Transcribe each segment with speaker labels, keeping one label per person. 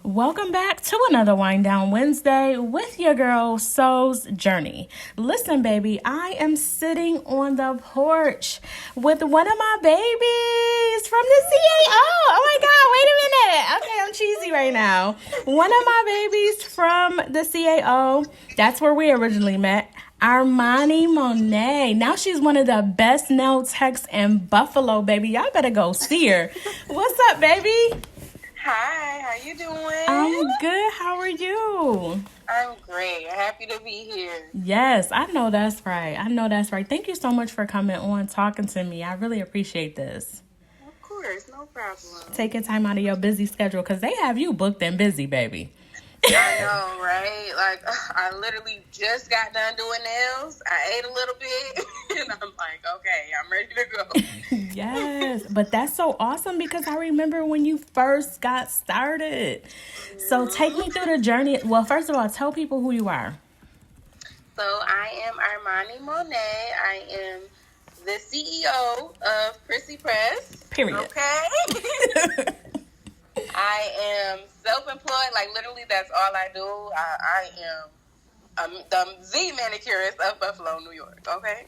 Speaker 1: Welcome back to another Wind Down Wednesday with your girl, Soul's Journey. Listen, baby, I am sitting on the porch with one of my babies from the CAO. Oh my God, wait a minute. Okay, I'm cheesy right now. One of my babies from the CAO. That's where we originally met. Armani Monet. Now she's one of the best nail techs in Buffalo, baby. Y'all better go see her. What's up, baby?
Speaker 2: Hi, how you doing?
Speaker 1: I'm good. How are you?
Speaker 2: I'm great. Happy to be here.
Speaker 1: Yes, I know that's right. Thank you so much for coming on, talking to me. I really appreciate this.
Speaker 2: Of course, no problem.
Speaker 1: Taking time out of your busy schedule because they have you booked and busy, baby.
Speaker 2: I know, right? Like, I literally just got done doing nails. I ate a little bit, and I'm like, okay, I'm ready to go.
Speaker 1: Yes, but that's so awesome because I remember when you first got started. So take me through the journey. Well, first of all, tell people who you are.
Speaker 2: So I am Armani Monet. I am the CEO of Prissy Press.
Speaker 1: Period.
Speaker 2: Okay. I am self-employed. Like, literally, that's all I do. I am the manicurist of Buffalo, New York. Okay.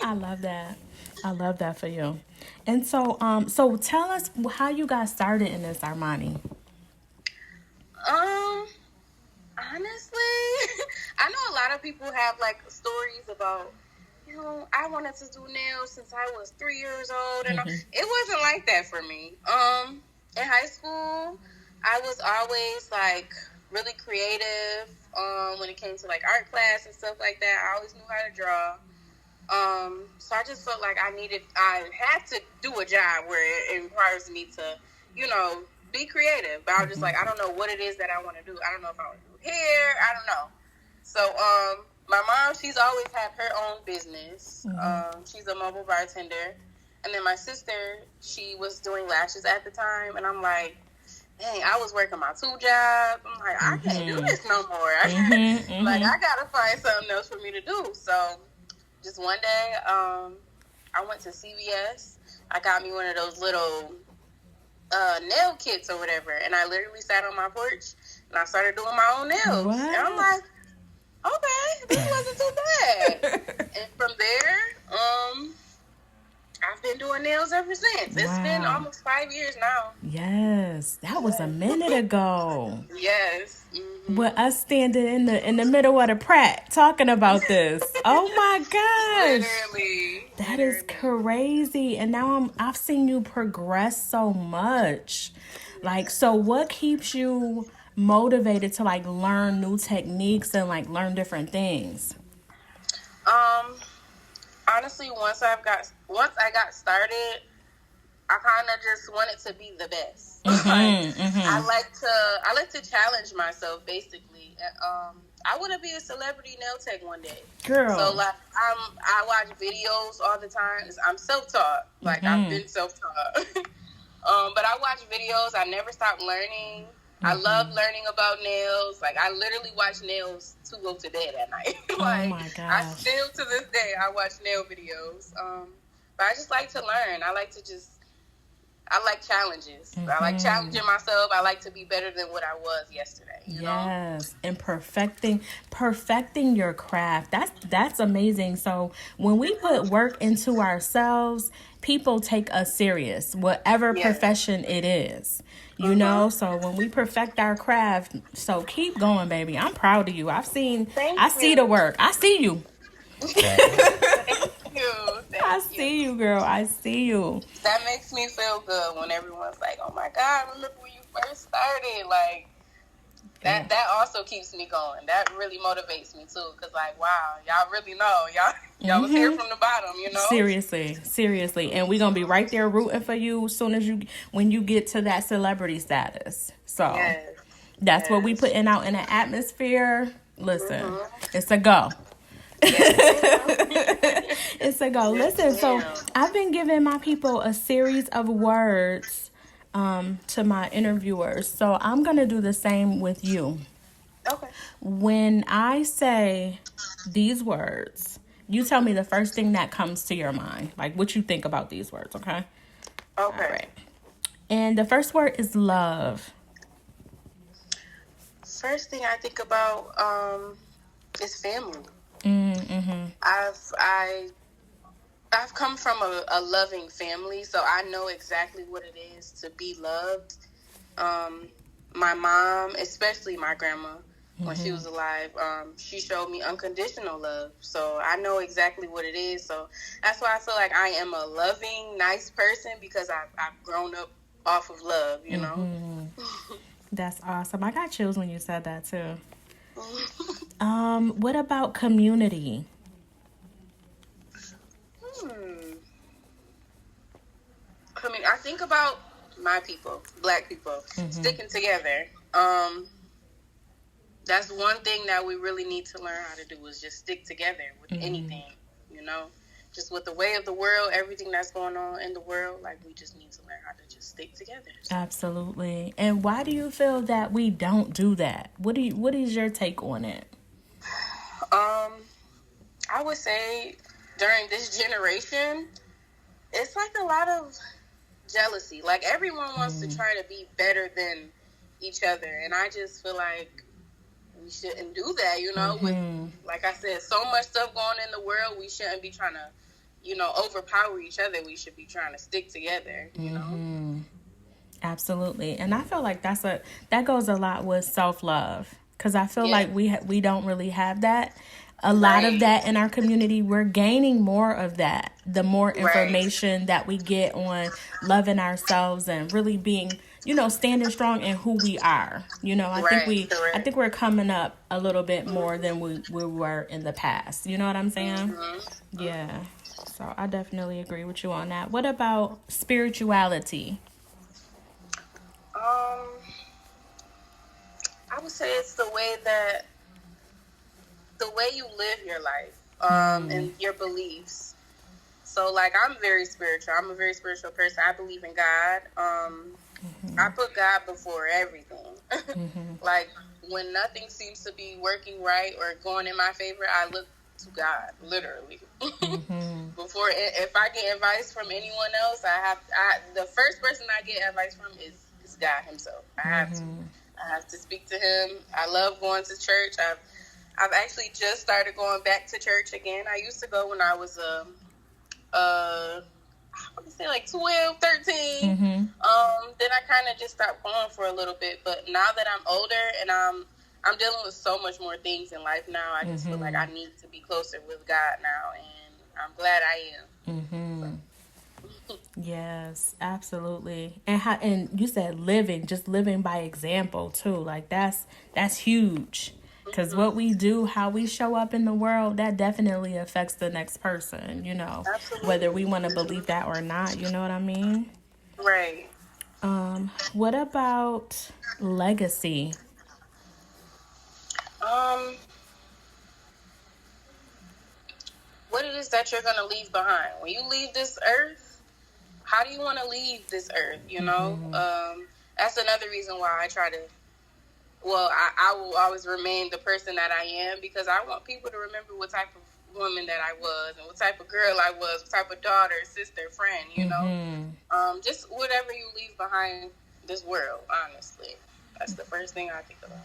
Speaker 1: I love that. I love that for you. And so, so tell us how you got started in this, Armani.
Speaker 2: Honestly, I know a lot of people have like stories about, I wanted to do nails since I was 3 years old, and it wasn't like that for me. In high school, I was always like really creative. When it came to like art class and stuff like that, I always knew how to draw. So I just felt like I had to do a job where it requires me to, be creative. But I was just like, I don't know what it is that I want to do. I don't know if I want to do hair. I don't know. So, my mom, she's always had her own business. She's a mobile bartender. And then my sister, she was doing lashes at the time. And I'm like, dang, I was working my 2 jobs. I'm like, I can't do this no more. Like, I got to find something else for me to do. So, just one day, I went to CVS. I got me one of those little nail kits or whatever. And I literally sat on my porch and I started doing my own nails.
Speaker 1: What?
Speaker 2: And I'm like, okay, this wasn't too bad. And from there, I've been doing nails ever since. It's been almost 5 years now.
Speaker 1: Yes, that was a minute ago.
Speaker 2: Yes.
Speaker 1: With us standing in the middle of the Pratt talking about this. Oh my gosh.
Speaker 2: Literally.
Speaker 1: That is crazy. And now I've seen you progress so much. Like, so what keeps you motivated to like learn new techniques and like learn different things?
Speaker 2: Honestly, once I got started, I kind of just wanted to be the best. I like to challenge myself, basically. I want to be a celebrity nail tech one day,
Speaker 1: girl.
Speaker 2: So like, I watch videos all the time. I'm self-taught. Like, I've been self-taught. But I watch videos. I never stop learning. I love learning about nails. Like, I literally watch nails to go to bed at night. Like,
Speaker 1: oh my gosh.
Speaker 2: I still, to this day, I watch nail videos. But I just like to learn. I like challenges. I like challenging myself. I like to be better than what I was yesterday. You know?
Speaker 1: And perfecting your craft. That's amazing. So when we put work into ourselves, people take us serious, whatever profession it is. You know, so when we perfect our craft, so keep going, baby. I'm proud of you. I see the work. I see you.
Speaker 2: Thank you.
Speaker 1: I see you, girl. I see you.
Speaker 2: That makes me feel good when everyone's like, oh my God, remember when you first started? Like, that also keeps me going. That really motivates me too. Cause like, wow, y'all really know. Y'all was here from the bottom, you know?
Speaker 1: Seriously. And we're going to be right there rooting for you when you get to that celebrity status. So that's what we putting out in the atmosphere. Listen, it's a go. It's a go. Listen, so I've been giving my people a series of words to my interviewers. So I'm going to do the same with you.
Speaker 2: Okay.
Speaker 1: When I say these words, you tell me the first thing that comes to your mind. Like what you think about these words, okay?
Speaker 2: Okay.
Speaker 1: All right. And the first word is love.
Speaker 2: First thing I think about is family.
Speaker 1: Mm-hmm.
Speaker 2: I've come from a loving family, so I know exactly what it is to be loved. My mom, especially my grandma, when she was alive, she showed me unconditional love. So I know exactly what it is. So that's why I feel like I am a loving, nice person, because I've grown up off of love, you know?
Speaker 1: That's awesome. I got chills when you said that too. What about community?
Speaker 2: I think about my people, Black people, sticking together. That's one thing that we really need to learn how to do, is just stick together with anything, you know? Just with the way of the world, everything that's going on in the world, like, we just need to learn how to just stick together. So.
Speaker 1: Absolutely. And why do you feel that we don't do that? What is your take on it?
Speaker 2: I would say during this generation, it's like a lot of jealousy. Like, everyone wants to try to be better than each other, and I just feel like we shouldn't do that, you know? With, like I said, so much stuff going in the world, we shouldn't be trying to, you know, overpower each other. We should be trying to stick together, you know?
Speaker 1: Absolutely. And I feel like that goes a lot with self-love, because I feel like we don't really have that. A lot of that in our community. We're gaining more of that the more information that we get on loving ourselves and really being, you know, standing strong in who we are. You know, I think we're coming up a little bit more than we were in the past. You know what I'm saying? Yeah. So I definitely agree with you on that. What about spirituality?
Speaker 2: I would say it's the way you live your life, and your beliefs. So, like, I'm very spiritual. I'm a very spiritual person. I believe in God. I put God before everything. Like, when nothing seems to be working right or going in my favor, I look to God, literally. Before, if I get advice from anyone else, the first person I get advice from is God himself. I have to speak to him. I love going to church. I've actually just started going back to church again. I used to go when I was I would say like 12, 13. Then I kind of just stopped going for a little bit. But now that I'm older and I'm dealing with so much more things in life now, I just feel like I need to be closer with God now, and I'm glad I am.
Speaker 1: Yes, absolutely. And you said just living by example too. Like, that's huge. Because what we do, how we show up in the world, that definitely affects the next person, you know, whether we want to believe that or not, you know what I mean?
Speaker 2: Right.
Speaker 1: What about legacy?
Speaker 2: What it is that you're going to leave behind. When you leave this earth, how do you want to leave this earth, you know? That's another reason why I try to, I will always remain the person that I am, because I want people to remember what type of woman that I was, and what type of girl I was, what type of daughter, sister, friend, you know? Just whatever you leave behind this world, honestly. That's the first thing I think about.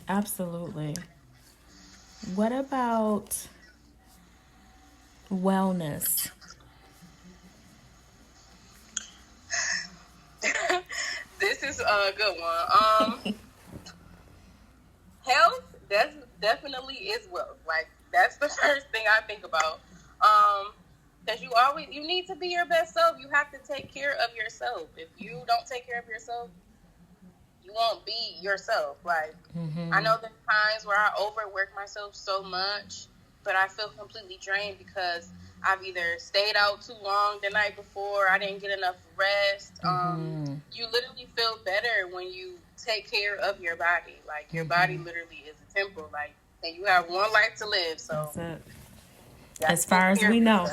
Speaker 1: Absolutely. What about wellness?
Speaker 2: This is a good one. Health, that's definitely is wealth. Like, that's the first thing I think about. Because you need to be your best self. You have to take care of yourself. If you don't take care of yourself, you won't be yourself. Like, I know there's times where I overwork myself so much, but I feel completely drained because I've either stayed out too long the night before, I didn't get enough rest. You literally feel better when you take care of your body. Like, your body literally is a temple. Like, and you have one life to live. So,
Speaker 1: that's it. As far as we know.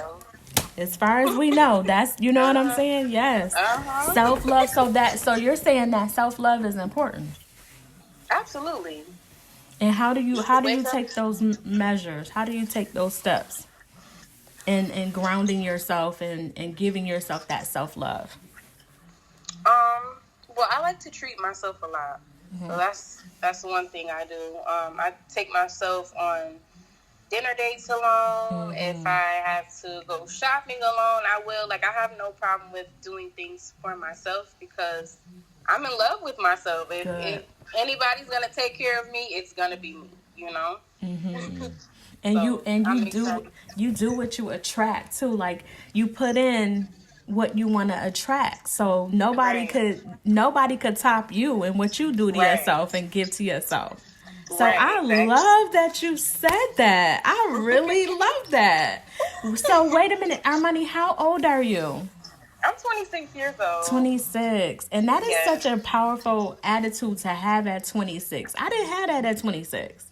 Speaker 1: As far as we know, that's, you know what I'm saying? Yes. Self-love. So you're saying that self-love is important.
Speaker 2: Absolutely.
Speaker 1: And how do you take those measures? How do you take those steps in grounding yourself and giving yourself that self-love?
Speaker 2: Well, I like to treat myself a lot. So that's one thing I do. I take myself on dinner dates alone. If I have to go shopping alone, I will. Like, I have no problem with doing things for myself because I'm in love with myself. If anybody's gonna take care of me, it's gonna be me. You know.
Speaker 1: And
Speaker 2: So,
Speaker 1: you do what you attract too. Like, you put in what you want to attract. So nobody could top you and what you do to yourself and give to yourself. So I love that you said that. I really love that. So wait a minute, Armani, how old are you?
Speaker 2: I'm 26 years old.
Speaker 1: 26. And that is such a powerful attitude to have at 26. I didn't have that at 26.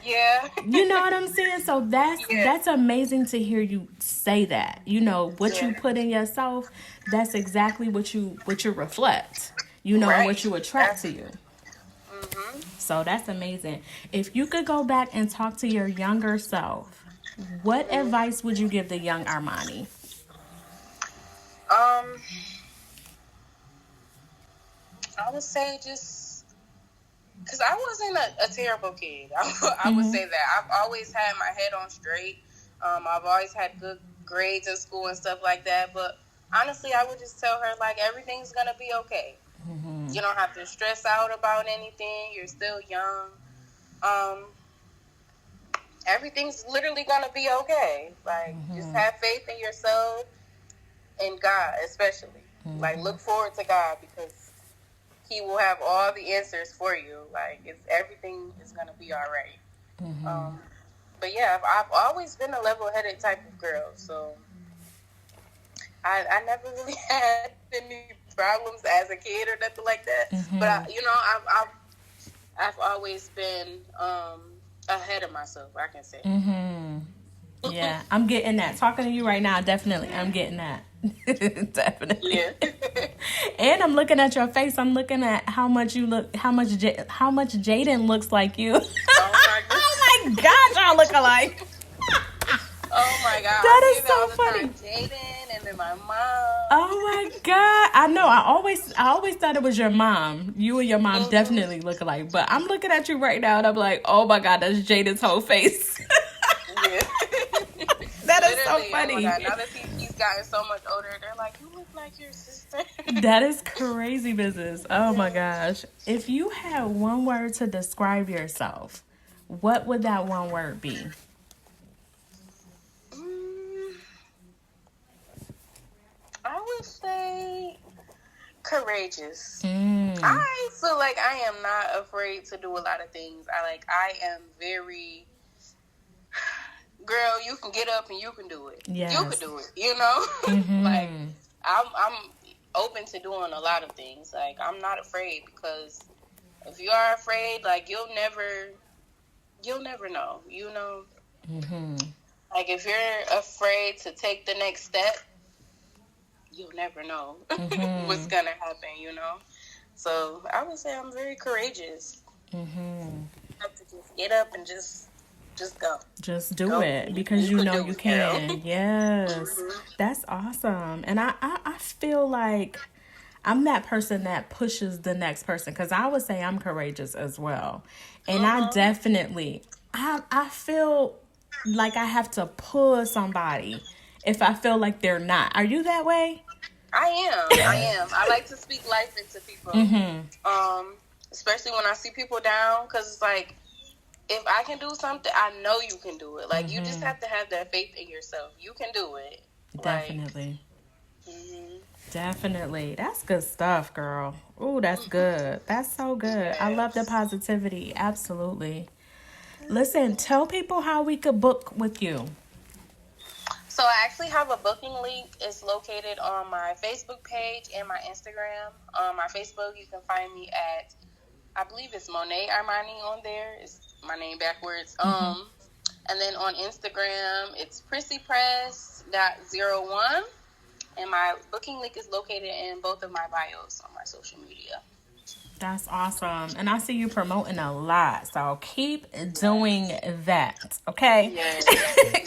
Speaker 2: Yeah.
Speaker 1: You know what I'm saying? So that's amazing to hear you say that. You know, what you put in yourself, that's exactly what you reflect. You know, what you attract to you. So that's amazing. If you could go back and talk to your younger self, what advice would you give the young Armani?
Speaker 2: I would say just because I wasn't a terrible kid. I would say that. I've always had my head on straight. I've always had good grades in school and stuff like that. But honestly, I would just tell her, like, everything's going to be okay. You don't have to stress out about anything. You're still young. Everything's literally going to be okay. Like, just have faith in yourself and God, especially. Like, look forward to God because He will have all the answers for you. Like, everything is going to be all right. But yeah, I've always been a level-headed type of girl, so I never really had any problems as a kid or nothing like that. But I've always been ahead of myself, I can say.
Speaker 1: Yeah, I'm getting that. Talking to you right now, definitely, I'm getting that. Definitely.
Speaker 2: Yeah.
Speaker 1: And I'm looking at your face. I'm looking at how much you look, how much Jaden looks like you.
Speaker 2: Oh my God.
Speaker 1: Oh my gosh, y'all look alike.
Speaker 2: Oh my God.
Speaker 1: That is so funny.
Speaker 2: Jaden and then my mom.
Speaker 1: Oh my God. I know. I always thought it was your mom. You and your mom definitely look alike. But I'm looking at you right now and I'm like, oh my God, that's Jaden's whole face.
Speaker 2: Yeah.
Speaker 1: That is so funny.
Speaker 2: Oh my God. Now that he's gotten so much older, they're like, you look like your sister.
Speaker 1: That is crazy business. Oh my gosh. If you had one word to describe yourself, what would that one word be?
Speaker 2: I would say courageous. I feel like I am not afraid to do a lot of things. I am very, girl, you can get up and you can do it.
Speaker 1: Yes.
Speaker 2: You can do it, you know? Like, I'm open to doing a lot of things. Like, I'm not afraid because if you are afraid, like, you'll never know, you know? Like, if you're afraid to take the next step, you'll never know what's gonna happen, you know? So I would say I'm very courageous. You have to just get up and just go.
Speaker 1: Just do it because you know you can. Yes. That's awesome. And I feel like I'm that person that pushes the next person because I would say I'm courageous as well. And I definitely, I feel like I have to pull somebody if I feel like they're not. Are you that way?
Speaker 2: I am. I like to speak life into people. Especially when I see people down, because it's like, if I can do something, I know you can do it. Like, you just have to have that faith in yourself. You can do it.
Speaker 1: Definitely. Definitely. That's good stuff, girl. Ooh, that's good. That's so good. Yes. I love the positivity. Absolutely. Listen, tell people how we could book with you.
Speaker 2: So I actually have a booking link. It's located on my Facebook page and my Instagram. On my Facebook, you can find me at, I believe it's Monet Armani on there. It's my name backwards. And then on Instagram, it's prissypress.01. And my booking link is located in both of my bios on my social media.
Speaker 1: That's awesome. And I see you promoting a lot. So keep doing that. Okay?
Speaker 2: Yes.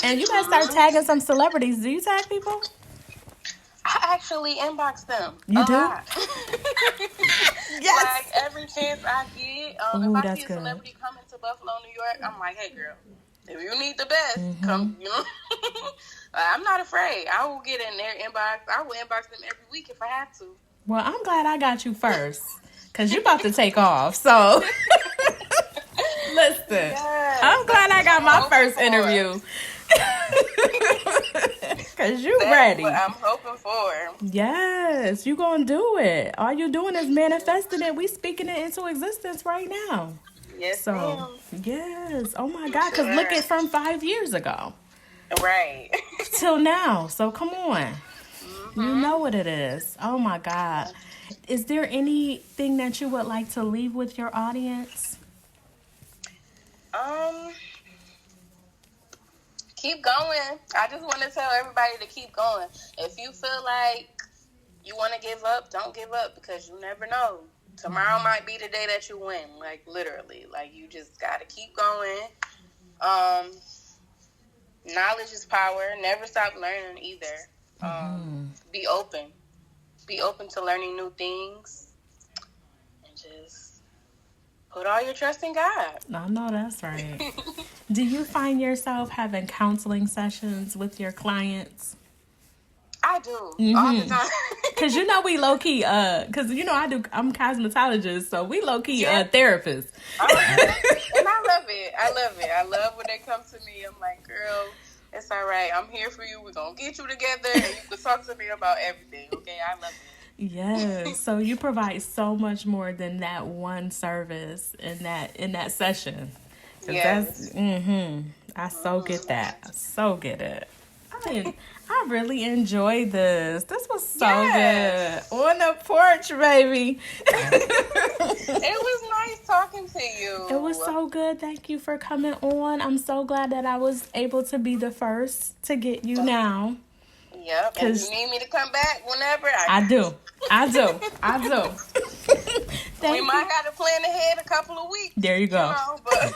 Speaker 1: And you gotta start tagging some celebrities. Do you tag people? I
Speaker 2: actually inbox them.
Speaker 1: You do?
Speaker 2: Lot.
Speaker 1: Yes.
Speaker 2: Like every chance I get.
Speaker 1: Ooh,
Speaker 2: If I
Speaker 1: that's
Speaker 2: see a
Speaker 1: good.
Speaker 2: celebrity coming to Buffalo, New York, I'm like, hey, girl, if you need the best,
Speaker 1: Mm-hmm.
Speaker 2: come, you know. I'm not afraid. I will get in their inbox. I will inbox them every week if I have to.
Speaker 1: Well, I'm glad I got you first, because you're about to take off. So, listen,
Speaker 2: Yes,
Speaker 1: I'm glad I got my first interview. Because you ready.
Speaker 2: What I'm hoping for.
Speaker 1: Yes, you gonna do it. All you doing is manifesting it. We speaking it into existence right now.
Speaker 2: Yes,
Speaker 1: So,
Speaker 2: ma'am.
Speaker 1: yes. Oh my God, because look at from 5 years ago.
Speaker 2: Right.
Speaker 1: Till now. So come on.
Speaker 2: Mm-hmm.
Speaker 1: You know what it is. Oh my God. Is there anything that you would like to leave with your audience?
Speaker 2: Keep going. I just want to tell everybody to keep going. If you feel like you want to give up, don't give up, because you never know. Tomorrow might be the day that you win. Like, literally. Like, you just got to keep going. Knowledge is power. Never stop learning either. Be open. Be open to learning new things. And just put all your trust in God.
Speaker 1: I know that's right. Do you find yourself having counseling sessions with your clients?
Speaker 2: I do. All the time.
Speaker 1: Because you know we low-key, because you know I'm cosmetologist, so we low-key therapists.
Speaker 2: And I love it. I love when they come to me. I'm like, girl, it's all right. I'm here for you. We're going to get you together, and you can talk to me about everything, okay? I love it.
Speaker 1: Yes. So you provide so much more than that one service in that session.
Speaker 2: Yes.
Speaker 1: I so get that. I so get it. I really enjoyed this. This was so good. On the porch, baby.
Speaker 2: It was nice talking to you.
Speaker 1: It was so good. Thank you for coming on. I'm so glad that I was able to be the first to get you now.
Speaker 2: Yep. And if you need me to come back whenever,
Speaker 1: I do.
Speaker 2: We might have to plan ahead a couple of weeks.
Speaker 1: There you go.
Speaker 2: But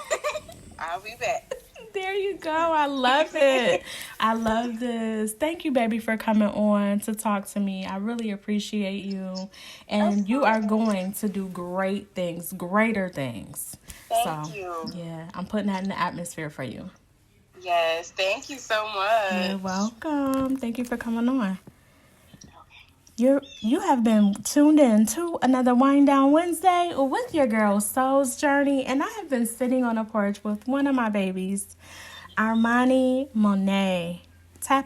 Speaker 2: I'll be back.
Speaker 1: There you go. I love it. I love this. Thank you, baby, for coming on to talk to me. I really appreciate you. And you are going to do great things, greater things.
Speaker 2: Thank you.
Speaker 1: Yeah, I'm putting that in the atmosphere for you.
Speaker 2: Yes, thank you so much.
Speaker 1: You're welcome. Thank you for coming on. You have been tuned in to another Wind Down Wednesday with your girl Soulz Journey, and I have been sitting on a porch with one of my babies, Armani Monet.